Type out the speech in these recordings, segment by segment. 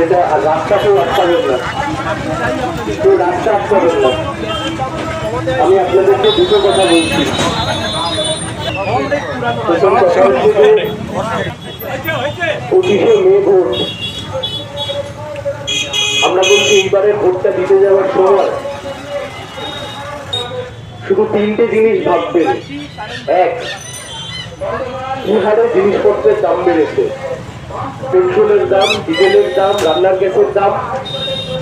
যেটা রাস্তাকেও আটকাবেন না, কেউ রাস্তা আটকাবেন না। আমি আপনাদেরকে দুটো কথা বলছি। প্রথম কথা হচ্ছে 25শে মে ভোট। আমরা বলছি এইবারের ভোটটা দিতে যাওয়ার সময় শুধু তিনটে জিনিস ভাববেন। এক, কি হারে জিনিসপত্রের দাম বেড়েছে। পেট্রোলের দাম, ডিজেলের দাম, রান্নার গ্যাসের দাম,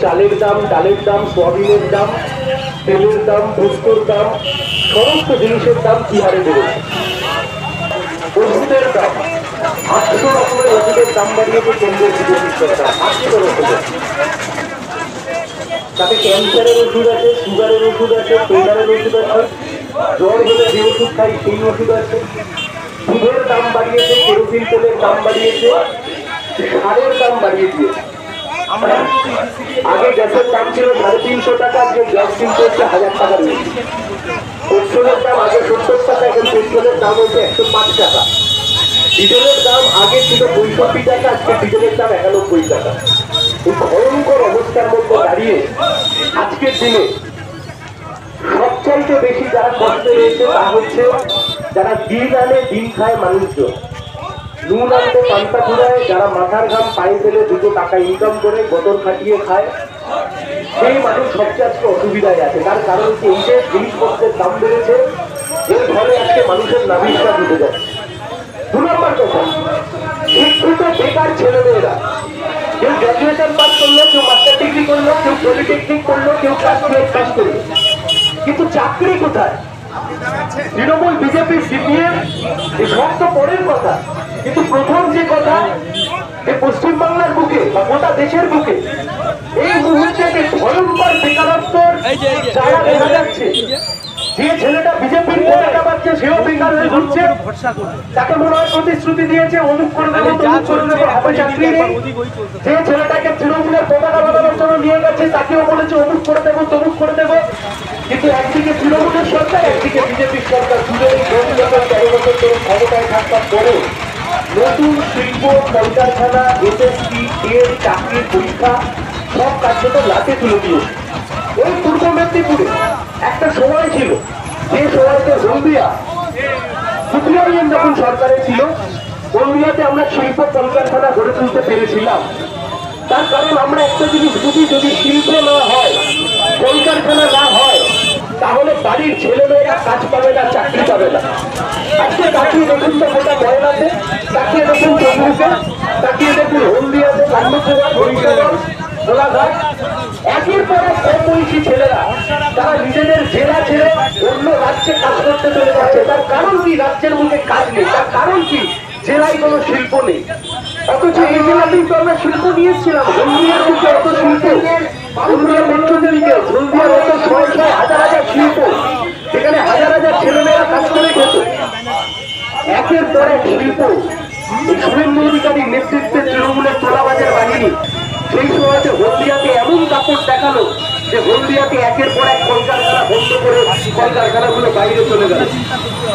চালের দাম, ডালের দাম, সোয়াবিনের দাম, তেলের দাম, পোস্তর দাম, সমস্ত জিনিসের দাম কি হারে বেড়েছে। ওষুধের দাম, 800 রকমের ওষুধের দাম বাড়িয়েছে কেন্দ্রের বিজেপি সরকার। 800 রকমের। তাতে ক্যান্সারের ওষুধ আছে, সুগারের ওষুধ আছে, প্রেশারের ওষুধ আছে, জ্বর হলে যে ওষুধ খাই সেই ওষুধ আছে। দুধের দাম বাড়িয়েছে, কেরোসিন তেলের দাম বাড়িয়েছে, সারের দাম বাড়িয়ে দিয়েছে। আগে গ্যাসের দাম ছিল 350 টাকা, আজকে গ্যাস কিনতে হচ্ছে 1000 টাকার বেশি। পেট্রোলের দাম আগে 70 টাকা, এখন পেট্রোলের দাম হচ্ছে 105 টাকা। ডিজেলের দাম আগে ছিল 65 টাকা, আজকে ডিজেলের দাম 91 টাকা। এই ভয়ঙ্কর অবস্থার মধ্যে দাঁড়িয়ে আজকের দিনে সবচাইতে বেশি যারা কষ্টে রয়েছে তা হচ্ছে যারা দিন আনে দিন খায় মানুষজন। নুন আনতে পান্তা ঘুরায়, যারা মাথার ঘাম পায়ে ফেলে 2 টাকা ইনকাম করে বদল খাটিয়ে খায়, সেই মানুষ সবচেয়ে আজকে অসুবিধায় আছে। তার কারণ হচ্ছে এই যে জিনিসপত্রের দাম বেড়েছে, এর ফলে আজকে মানুষের নাভিশ্বাস উঠে যাচ্ছে। 2 নম্বর কথা, শিক্ষিত বেকার ছেলেমেয়েরা, কেউ গ্র্যাজুয়েশন পাস করলো, কেউ মাস্টার ডিগ্রি করলো, কেউ পলিটেকনিক করলো, কেউ ক্লাস 12 পাস করলো, কিন্তু চাকরি কোথায়? তৃণমূল, বিজেপি, সিপিএম এসব তো পরের কথা, কিন্তু প্রথম যে কথা, যে পশ্চিমবাংলার বুকে বা গোটা দেশের বুকে এই মুহূর্তে ভয়ঙ্কর বেকারত্ব যারা দেখা যাচ্ছে, যে ছেলেটা বিজেপির পতাকা পাচ্ছে সেও বেকার হয়ে ঘুরছে। তাকে মনে হয় প্রতিশ্রুতি দিয়েছে অমুক করে দেবো, তমুক করে দেবো, হাতে চাকরি নেই। যে ছেলেটাকে তৃণমূলের পতাকা বানানোর জন্য নিয়ে গেছে তাকেও বলেছে অমুক করে দেবো, তমুক করে দেবো। কিন্তু একদিকে তৃণমূলের সরকার, একদিকে বিজেপির সরকার, দুজনেই 10 বছর 13 বছর ধরে ক্ষমতায় থাকার পরেও নতুন শিল্প, কলকারখানা, এসএসসি, টেট, চাকরির পরীক্ষা সব কার্যত লাটে তুলে দিয়েছে। ওই পূর্ব মেদিনীপুরে একটা সময় ছিল, যে সময়তে হলদিয়া সিপিআইএম যখন সরকারে ছিল, হলদিয়াতে আমরা শিল্প কলকারখানা গড়ে তুলতে পেরেছিলাম। তার কারণ আমরা একটা জিনিস বুঝি, যদি শিল্প না হয়, কলকারখানা না হয়, তাহলে বাড়ির ছেলেমেয়েরা কাজ পাবে না, চাকরি পাবে না। আজকে তাকিয়ে দেখুন তো গোটা ময়নাতে, তাকিয়ে দেখুন তমলুকে, তাকিয়ে দেখুন হলদিয়াতে, কান্নপুরা, হরিশাগর, গোলাঘাট, একের পর এক কম বয়সী ছেলেরা তারা নিজেদের জেলা ছেড়ে অন্য রাজ্যে কাজ করতে চলে যাচ্ছে। তার কারণ কি? রাজ্যের মুখে কাজ নেই। তার কারণ কি? জেলায় কোনো শিল্প নেই। অথচ এই জেলাতেই তো আমরা শিল্প নিয়েছিলাম। হলদিয়ার মুখে অত শিল্প, হলদিয়া পেট্রোকেমিক্যাল, হলদিয়ার অত শয়ে শয়ে হাজার হাজার শিল্প, সেখানে হাজার হাজার ছেলেমেয়েরা কাজ করে খেত। একের পর এক শিল্প, শুভেন্দু অধিকারীর নেতৃত্বে তৃণমূলের তোলাবাজের বাহিনী সেই সময়তে হলদিয়াতে এমন দাপট দেখালো যে হলদিয়াতে একের পর এক কলকারখানা বন্ধ করে কলকারখানাগুলো বাইরে চলে গেল।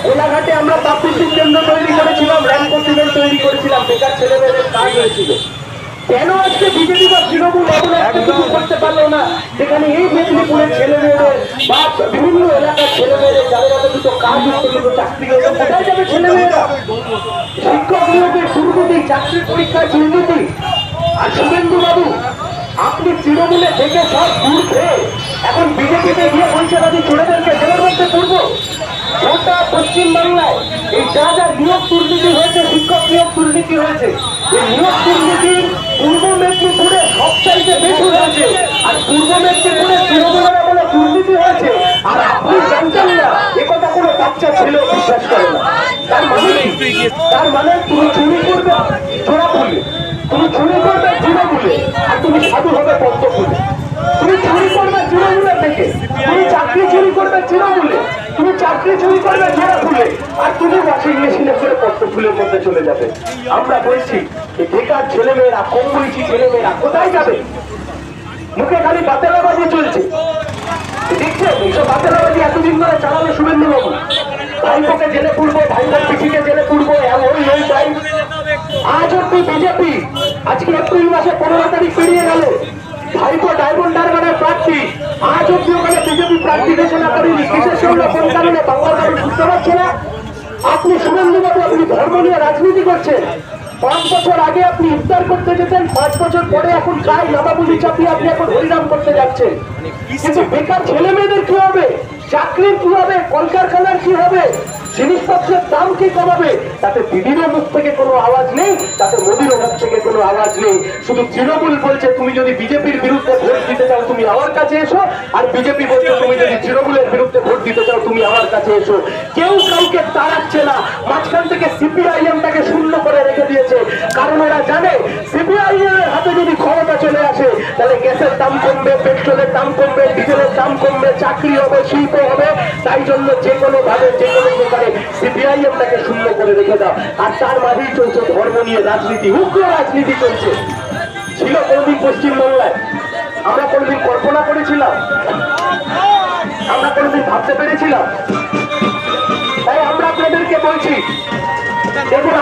কোলাঘাটে আমরা তাপবিদ্যুৎ কেন্দ্র তৈরি করেছিলাম, র্যাম্প কন্টিনেন্ট তৈরি করেছিলাম, বেকার ছেলেমেয়েদের কাজ হয়েছিল। কেন আজকে বিজেপি বা তৃণমূল কিছু করতে পারলো না? যেখানে এই মেদিনীপুরের ছেলেমেয়েদের বা বিভিন্ন এলাকার ছেলেমেয়েদের যাদের হাতে দুটো কাজ হচ্ছে কিন্তু চাকরি হয়ে কোথায় যাবে ছেলেমেয়েরা? শিক্ষক নিয়োগের দুর্নীতি, চাকরির পরীক্ষায় দুর্নীতি। আর শুভেন্দু বাবু, আপনি তৃণমূলে থেকে সব দূর খেয়ে এখন বিজেপিতে গিয়ে বলছেন আমি ছোটদেরকে জেলের মধ্যে করবো। গোটা পশ্চিমবাংলায় এই যা যা নিয়োগ দুর্নীতি হয়েছে, শিক্ষক নিয়োগ দুর্নীতি হয়েছে, এই নিয়োগ দুর্নীতি পূর্ব মেদিনীপুরে সবচাইতে বেশি হয়েছে। আর পূর্ব মেদিনীপুরে তৃণমূলের আমলে দুর্নীতি হয়েছে আর আপনি জানতেন না, একথা কোনো বাচ্চা ছেলেও বিশ্বাস করে না। তার মানে তুমি চুরি করবে জোড়া ফুলে, তুমি চুরি করবে তৃণমূলে, আর তুমি সাধু হবে পদ্ম ফুলে। তুমি চুরি করবে তৃণমূলে থেকে, তুমি চাকরি চুরি করবে তৃণমূলে, তুমি চাকরি চুরি করবে জোড়া ফুলে, আর তুমি ওয়াশিং মেশিনে করে পদ্ম ফুলের মধ্যে চলে যাবে। আমরা বলছি এই বেকার ছেলেমেয়েরা, কম বয়সী ছেলেমেয়েরা কোথায় যাবে? মুখে খালি বাতেলাবাজি চলছে, দেখছেন? এইসব বাতেলাবাজি এতদিন ধরে চালালো শুভেন্দু বাবু। ভাইপোকে জেলে পুরবো, ভাইপোর পিঠিকে জেলে পুরবো, ওই চাই। আজ অব্দি বিজেপি, আজকে এপ্রিল মাসে 15 তারিখ পেরিয়ে গেল, ভাইপো ডায়মন্ড হারবারের প্রার্থী আজ অব্দি ওখানে বিজেপি প্রার্থী ঘোষণা করেনি। কিসের জন্য, কোন কারণে বাংলার মানুষ বুঝতে পারছে না? আপনি শুভেন্দুবাবু, আপনি ধর্ম নিয়ে রাজনীতি করছেন। 5 বছর আগে আপনি ইফতার করতে যেতেন, 5 বছর পরে এখন গায়ে নামাবুলি চাপিয়ে আপনি এখন হরিনাম করতে যাচ্ছেন। কিন্তু বেকার ছেলে মেয়েদের কি হবে, চাকরির কি হবে, কলকারখানার কি হবে, জিনিসপত্রের দাম কি কমাবে? তাতে দিদিরও মুখ থেকে কোনো আওয়াজ নেই, তাতে মোদিরও মুখ থেকে কোনো আওয়াজ নেই। শুধু তৃণমূল বলছে তুমি যদি বিজেপির বিরুদ্ধে ভোট দিতে চাও তুমি আমার কাছে এসো, আর বিজেপি বলছে তুমি যদি তৃণমূলের বিরুদ্ধে ভোট দিতে চাও তুমি আমার কাছে এসো। কেউ কাউকে তাড়াচ্ছে না। মাঝখান থেকে সিপিআইএমটাকে শূন্য করে রেখে দিয়েছে, কারণ এরা জানে সিপিআইএম এর হাতে যদি ক্ষমতা চলে আসে তাহলে গ্যাসের দাম কমবে, পেট্রোলের দাম কমবে, ডিজেলের দাম কমবে, চাকরি হবে, শিল্প হবে। তাই জন্য যে কোনো ভাবে যে কোনো প্রকারে সিপিআইএমটাকে শূন্য করে রেখে দাও। আর তার মাঝেই চলছে ধর্ম নিয়ে রাজনীতি, উগ্র রাজনীতি চলছে। ছিল কোনদিন পশ্চিমবাংলায়? আমরা কোনদিন কল্পনা করেছিলাম? আমরা কোনদিন ভাবতে পেরেছিলাম? তাই আমরা আপনাদেরকে বলছি, দেখুন